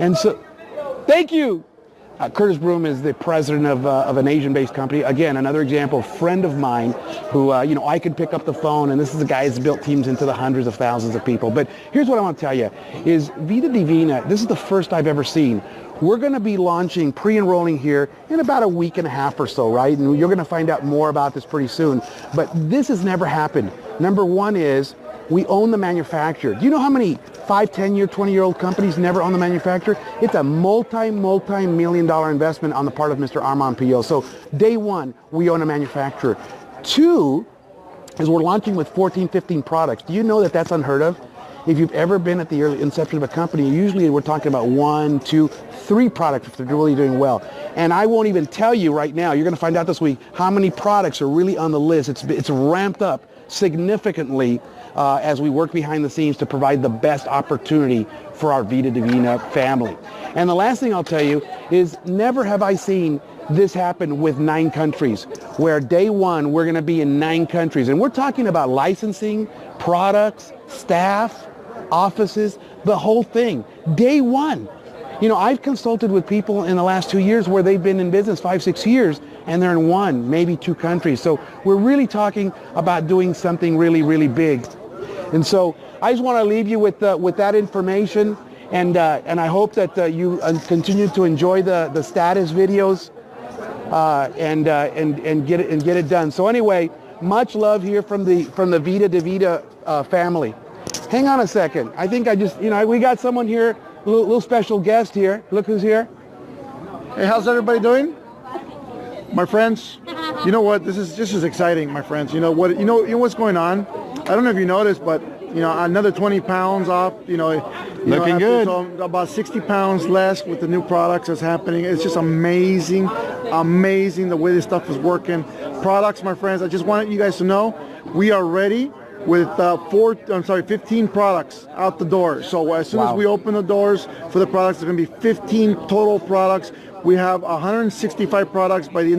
And so, thank you. Curtis Broom is the president of an Asian-based company. Again, another example, friend of mine who, I could pick up the phone, and this is a guy that's built teams into the hundreds of thousands of people. But here's what I want to tell you, is Vida Divina, this is the first I've ever seen. We're going to be launching, pre-enrolling here in about a week and a half or so, right? And you're going to find out more about this pretty soon. But this has never happened. Number one is, we own the manufacturer. Do you know how many 5, 10-year, 20-year-old companies never own the manufacturer? It's a multi-million-dollar investment on the part of Mr. Armand Puyolt. So day one, we own a manufacturer. Two is we're launching with 14, 15 products. Do you know that that's unheard of? If you've ever been at the early inception of a company, usually we're talking about 1, 2, 3 products if they're really doing well. And I won't even tell you right now, you're going to find out this week, how many products are really on the list. It's ramped up significantly as we work behind the scenes to provide the best opportunity for our Vida Divina family. And the last thing I'll tell you is never have I seen this happen with 9 countries, where day one we're going to be in 9 countries. And we're talking about licensing, products, staff, offices, the whole thing. Day one. I've consulted with people in the last 2 years where they've been in business 5, 6 years, and they're in 1, maybe 2 countries. So we're really talking about doing something really, really big. And so I just want to leave you with that information, and I hope that you continue to enjoy the status videos and get it done. So anyway, much love here from the Vida Divina family. Hang on a second. I think we got someone here, a little special guest here. Look who's here. Hey, how's everybody doing? My friends, you know what? This is exciting, my friends. You know what's going on? I don't know if you noticed, but another 20 pounds off. Looking good. So about 60 pounds less with the new products that's happening. It's just amazing the way this stuff is working. Products, my friends. I just wanted you guys to know we are ready with 15 products out the door. So as soon as we open the doors for the products, there's going to be 15 total products. We have 165 products by the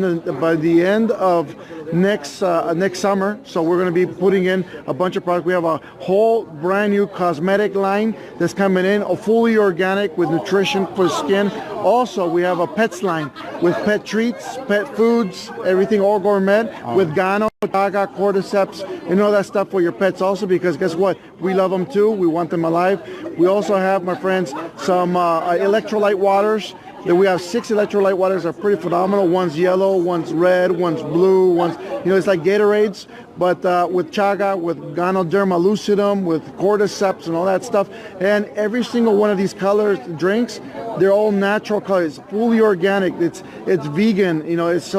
end of next summer. So we're going to be putting in a bunch of products. We have a whole brand new cosmetic line that's coming in, fully organic with nutrition for skin. Also, we have a pets line with pet treats, pet foods, everything all gourmet with Gano, Chaga, cordyceps, and all that stuff for your pets also, because guess what? We love them too. We want them alive. We also have, my friends, some electrolyte waters. Then we have 6 electrolyte waters that are pretty phenomenal. One's yellow, one's red, one's blue, one's, it's like Gatorades, but with Chaga, with Ganoderma lucidum, with cordyceps and all that stuff. And every single one of these colors drinks, they're all natural colors, fully organic. It's vegan, it's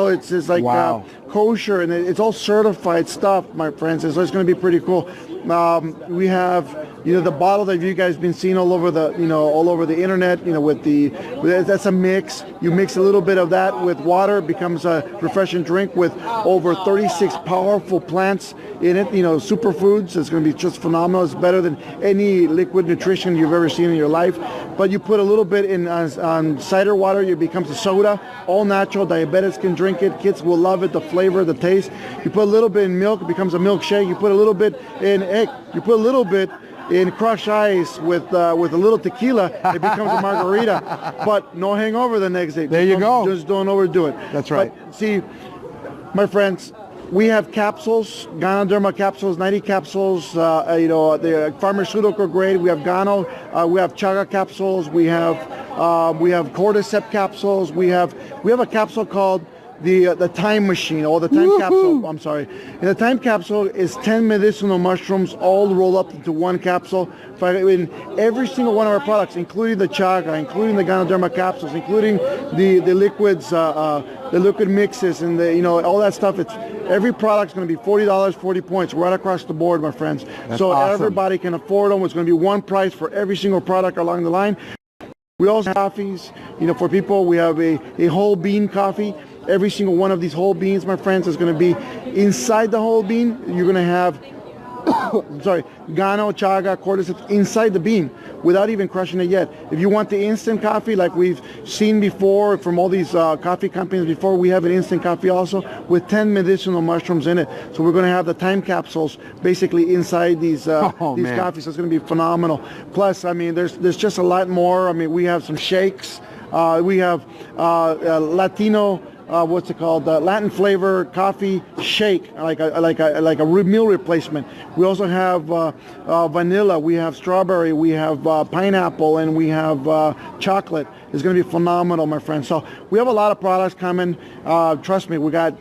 like kosher, and it's all certified stuff, my friends. And so it's going to be pretty cool. We have the bottle that you guys been seeing all over the internet, that's a mix. You mix a little bit of that with water, it becomes a refreshing drink with over 36 powerful plants in it. Superfoods. It's going to be just phenomenal. It's better than any liquid nutrition you've ever seen in your life. But you put a little bit in on cider water, it becomes a soda, all natural. Diabetics can drink it. Kids will love it, the flavor, the taste. You put a little bit in milk, it becomes a milkshake. You put a little bit in egg. You put a little bit in crushed ice with a little tequila, it becomes a margarita. But no hangover the next day. There you go. Just don't overdo it. That's right. But see, my friends, we have capsules, Ganoderma capsules, 90 capsules, the pharmaceutical grade. We have Gano, we have Chaga capsules, we have cordyceps capsules. We have a capsule called the time machine, or the time capsule, I'm sorry. And the time capsule is 10 medicinal mushrooms all rolled up into one capsule. In every single one of our products, including the Chaga, including the Ganoderma capsules, including the liquids, the liquid mixes, and all that stuff. Every product's going to be $40, 40 points, right across the board, my friends. That's so awesome. Everybody can afford them. It's going to be one price for every single product along the line. We also have coffees, for people. We have a whole bean coffee. Every single one of these whole beans, my friends, is going to be inside the whole bean. You're going to have sorry, Gano, Chaga, cordyceps inside the bean without even crushing it yet. If you want the instant coffee like we've seen before from all these coffee companies before, we have an instant coffee also with 10 medicinal mushrooms in it. So we're going to have the time capsules basically inside these coffees. So it's going to be phenomenal. Plus, I mean, there's just a lot more. I mean, we have some shakes. We have Latino. What's it called? Latin flavor coffee shake, like a meal replacement. We also have vanilla. We have strawberry. We have pineapple, and we have chocolate. It's going to be phenomenal, my friends. So we have a lot of products coming. Trust me, we got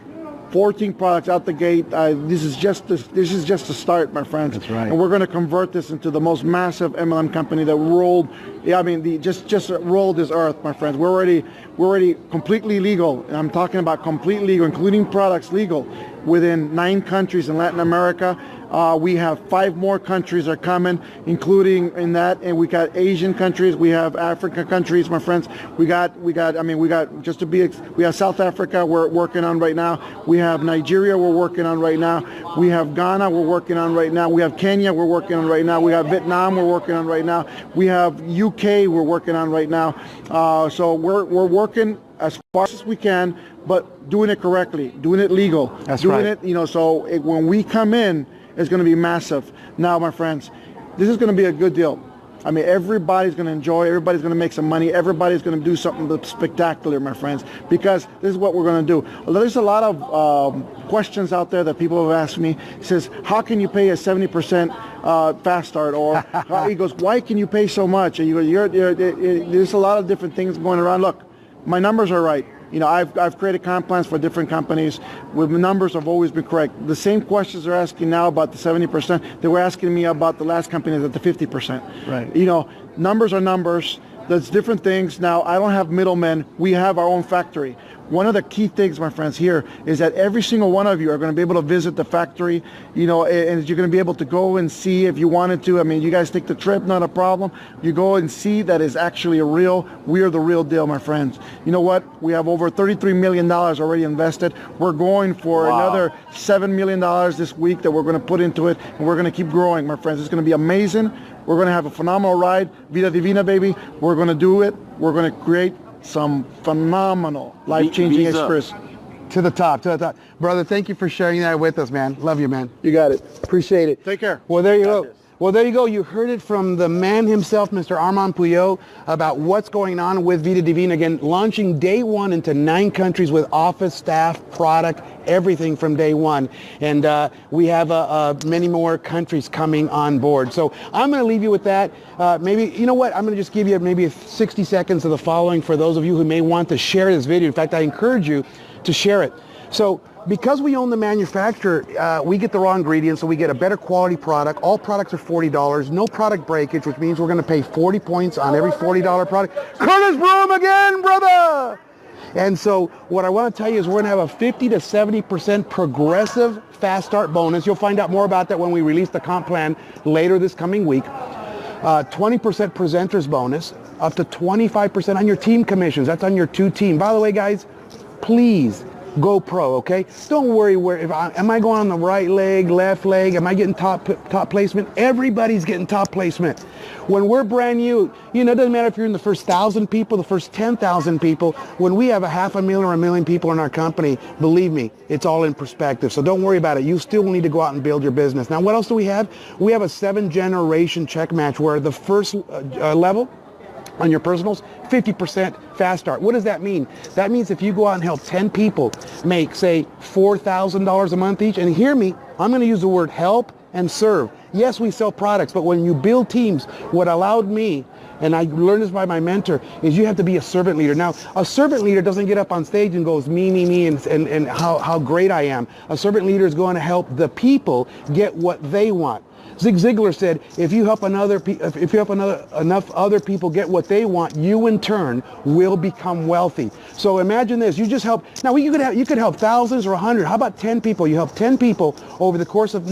14 products out the gate. This is just the start, my friends. That's right. And we're going to convert this into the most massive MLM company that rolled. Yeah, I mean, just rolled this earth, my friends. We're already completely legal. And I'm talking about complete legal, including products legal, within 9 countries in Latin America. We have 5 more countries are coming, including in that, and we got Asian countries, we have African countries, my friends. We got South Africa we're working on right now. We have Nigeria we're working on right now. We have Ghana we're working on right now. We have Kenya we're working on right now. We have Vietnam we're working on right now. We have UK we're working on right now. So we're working as fast as we can, but doing it correctly, doing it legal. That's doing right. it, so when we come in, it's going to be massive. Now, my friends, this is going to be a good deal. I mean, everybody's going to enjoy, everybody's going to make some money, everybody's going to do something spectacular, my friends, because this is what we're going to do. There's a lot of questions out there that people have asked me. It says, how can you pay a 70% fast start? Or he goes, why can you pay so much? And you go, there's a lot of different things going around. Look, my numbers are right. You know, I've created comp plans for different companies with numbers have always been correct. The same questions they're asking now about the 70%, they were asking me about the last company at the 50%. Right. You know, numbers are numbers. There's different things. Now, I don't have middlemen. We have our own factory. One of the key things, my friends, here is that every single one of you are going to be able to visit the factory, you know, and you're going to be able to go and see if you wanted to. I mean, you guys take the trip, not a problem. You go and see that is actually we are the real deal, my friends. You know what? We have over $33 million already invested. We're going for another $7 million this week that we're going to put into it, and we're going to keep growing, my friends. It's going to be amazing. We're going to have a phenomenal ride. Vida Divina, baby. We're going to do it. We're going to create some phenomenal life-changing experience. To the top. Brother, thank you for sharing that with us, man. Love you, man. You got it. Appreciate it. Take care. Well, there you go. Well, there you go. You heard it from the man himself, Mr. Armand Puyolt, about what's going on with Vida Divina. Again, launching day 1 into 9 countries with office, staff, product, everything from day 1. And we have many more countries coming on board. So I'm going to leave you with that. Maybe, you know what? I'm going to just give you maybe 60 seconds of the following for those of you who may want to share this video. In fact, I encourage you to share it. So because we own the manufacturer, we get the raw ingredients, so we get a better quality product. All products are $40. No product breakage, which means we're going to pay 40 points on every $40 product. Curtis Broom again, brother! And so what I want to tell you is we're going to have a 50 to 70% progressive fast start bonus. You'll find out more about that when we release the comp plan later this coming week. 20% presenters bonus, up to 25% on your team commissions. That's on your 2 team. By the way, guys, please go pro, okay? Don't worry am I going on the right leg, left leg? Am I getting top placement? Everybody's getting top placement. When we're brand new, you know, it doesn't matter if you're in the first 1,000 people, the first 10,000 people. When we have 500,000 or 1 million people in our company, believe me, it's all in perspective. So don't worry about it. You still need to go out and build your business. Now, what else do we have? We have a 7-generation check match where the first level on your personals, 50% fast start. What does that mean? That means if you go out and help 10 people make, say, $4,000 a month each, and hear me, I'm going to use the word help and serve. Yes, we sell products, but when you build teams, what allowed me, and I learned this by my mentor, is you have to be a servant leader. Now, a servant leader doesn't get up on stage and goes, me, and how great I am. A servant leader is going to help the people get what they want. Zig Ziglar said, if you help enough other people get what they want, you in turn will become wealthy. So imagine this: you just help. Now you could help thousands or 100. How about 10 people? You help 10 people over the course of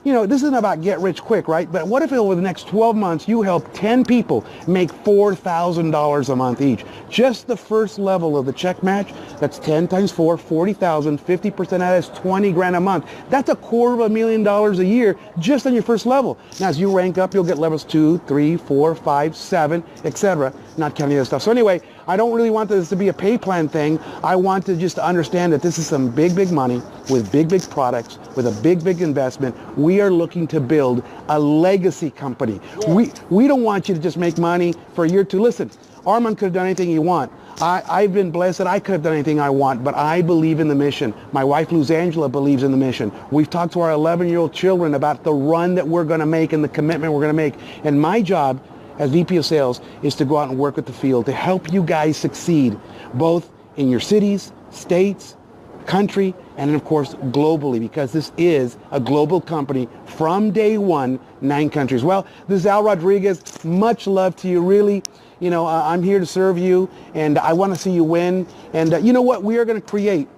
you know, this isn't about get rich quick, right? But what if over the next 12 months you help 10 people make $4,000 a month each? Just the first level of the check match, that's 10 times 4, 40,000, 50% of that is 20 grand a month. That's $250,000 a year just on your first level. Now, as you rank up, you'll get levels 2, 3, 4, 5, 7, etc. Not counting the other stuff. So anyway, I don't really want this to be a pay plan thing. I want to just understand that this is some big, big money with big, big products, with a big, big investment. We are looking to build a legacy company. We don't want you to just make money for a year or two. Listen, Armand could have done anything he want. I've been blessed that I could have done anything I want, but I believe in the mission. My wife, Luz Angela, believes in the mission. We've talked to our 11-year-old children about the run that we're going to make and the commitment we're going to make. And my job as VP of Sales is to go out and work with the field to help you guys succeed, both in your cities, states, country, and of course globally, because this is a global company from day one, 9 countries. Well, this is Al Rodriguez. Much love to you, really. You know, I'm here to serve you, and I want to see you win. And you know what? We are going to create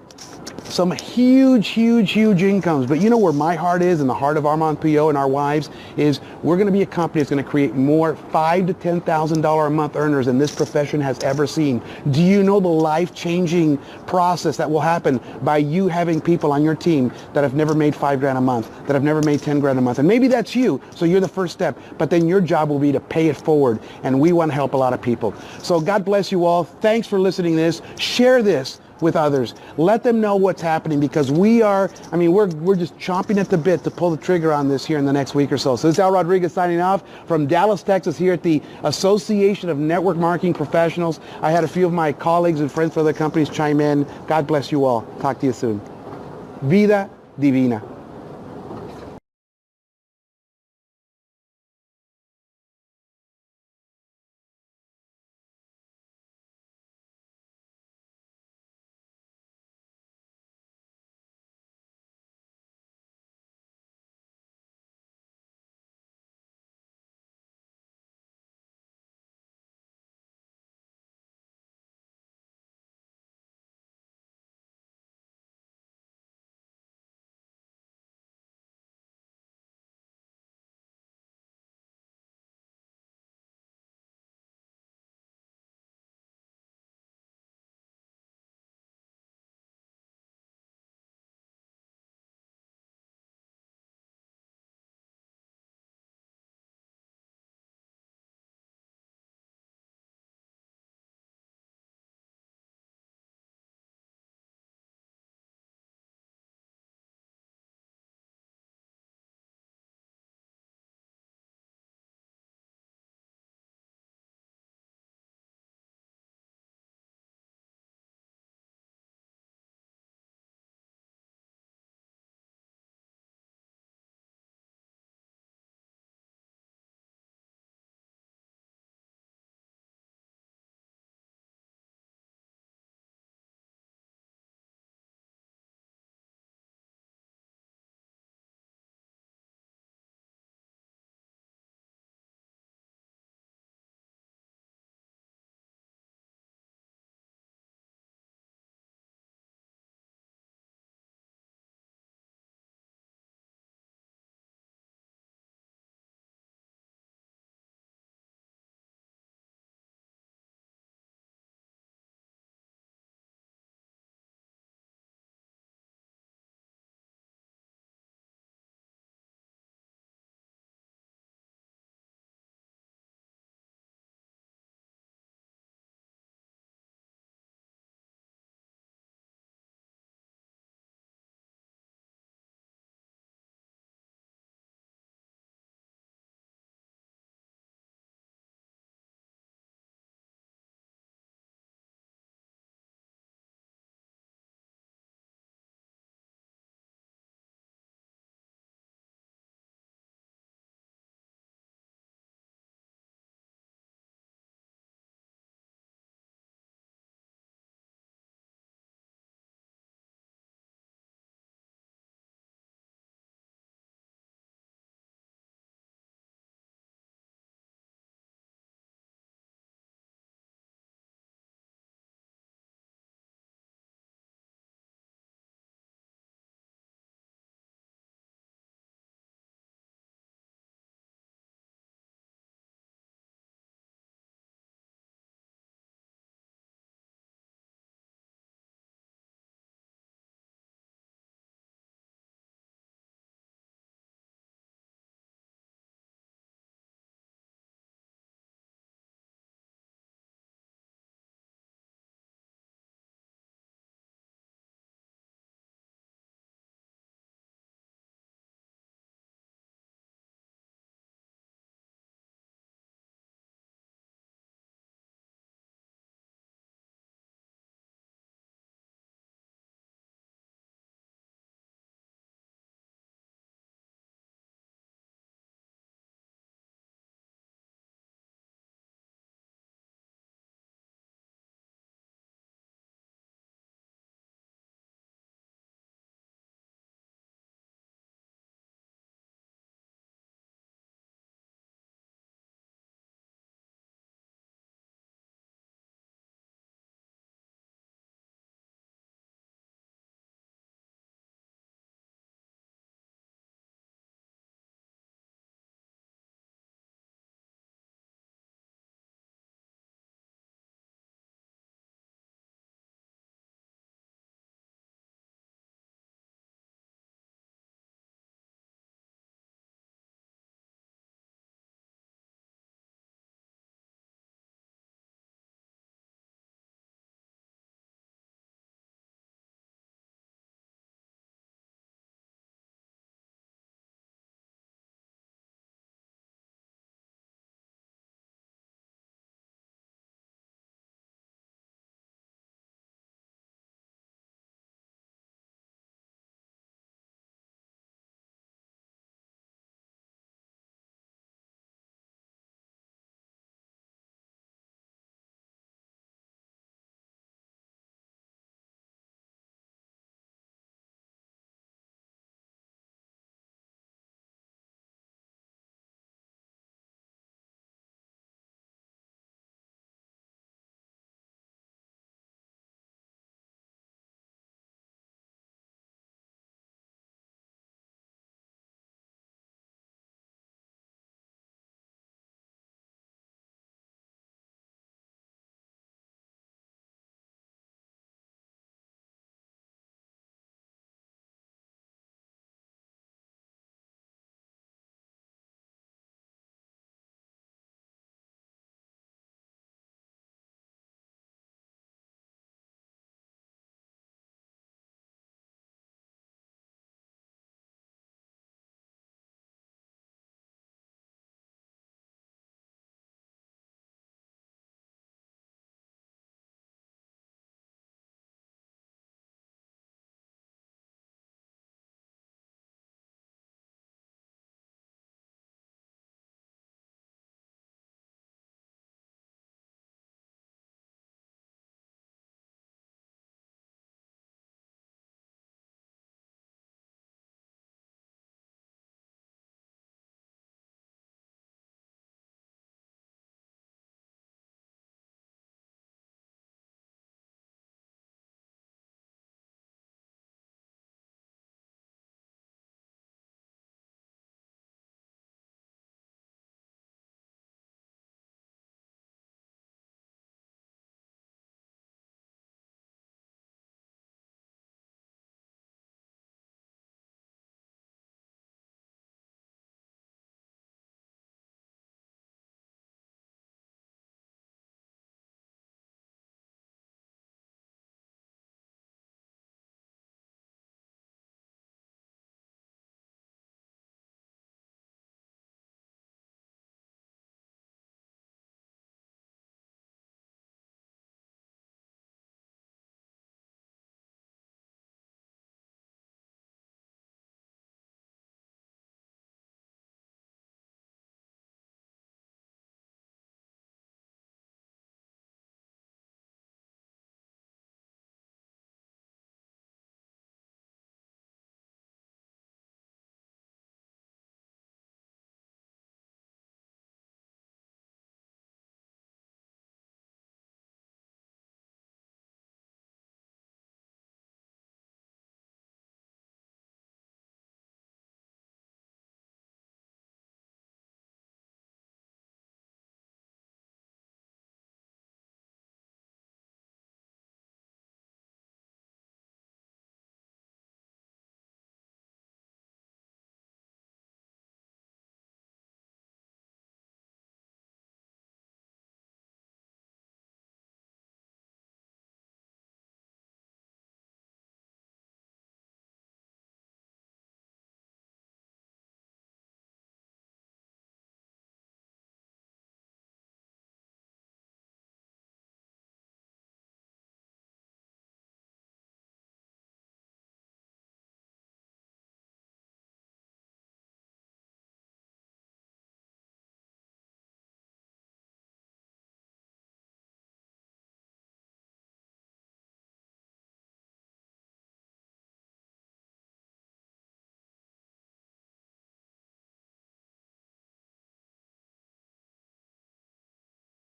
some huge, huge, huge incomes. But you know where my heart is, and the heart of Armand Puyolt and our wives, is we're going to be a company that's going to create more $5,000 to $10,000 a month earners than this profession has ever seen. Do you know the life-changing process that will happen by you having people on your team that have never made $5 grand a month, that have never made 10 grand a month? And maybe that's you, so you're the first step. But then your job will be to pay it forward, and we want to help a lot of people. So God bless you all. Thanks for listening to this. Share this with others. Let them know what's happening, because we're just chomping at the bit to pull the trigger on this here in the next week or so. So this is Al Rodriguez signing off from Dallas, Texas, here at the Association of Network Marketing Professionals. I had a few of my colleagues and friends from other companies chime in. God bless you all. Talk to you soon. Vida Divina.